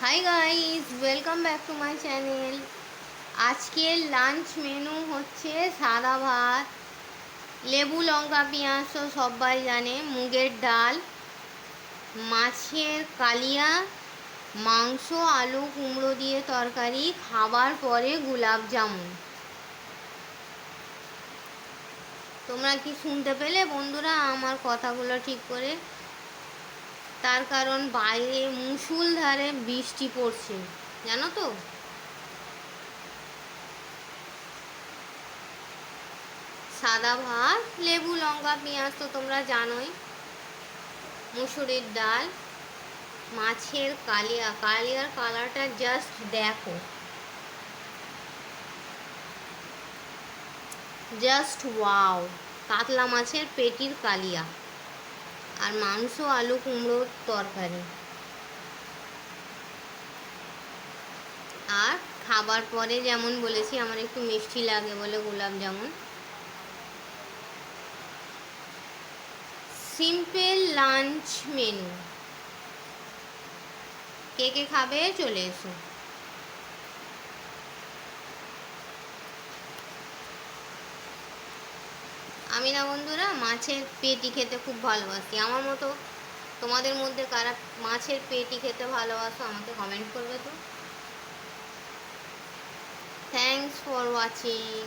Hi guys, welcome back to my channel. আজকের lunch menu হচ্ছে সাদা ভাত, লেবু লঙ্কা পেঁয়াজ তো সবাই জানে, মুগের ডাল, মাছের কালিয়া, মাংস আলু কুমড়ো দিয়ে তরকারি, খাবার পরে গোলাপ জামুন। তোমরা কি শুনতে পেলে বন্ধুরা আমার কথাগুলো ঠিক করে? তার কারণ বাইরে মুষলধারে বৃষ্টি পড়ছে, জানো তো। সাদা ভাত, লেবু লঙ্কা পেঁয়াজ তো তোমরা জানোই, মুসুরির ডাল, মাছের কালিয়া, কালিয়ার কালারটা জাস্ট দেখো, জাস্ট ওয়াও। কাতলা মাছের পেটির কালিয়া, আর মাংস আলু কুমড়োর তরকারি। আর খাবার পরে যেমন বলেছি আমার একটু মিষ্টি লাগে বলে gulab jamun. Simple lunch menu. কে কে খাবে চলে এসো। আমি না বন্ধুরা মাছের পেটি খেতে খুব ভালোবাসি। আমার মতো তোমাদের মধ্যে কারা মাছের পেটি খেতে ভালোবাসো আমাকে কমেন্ট করবে তো। Thanks for watching.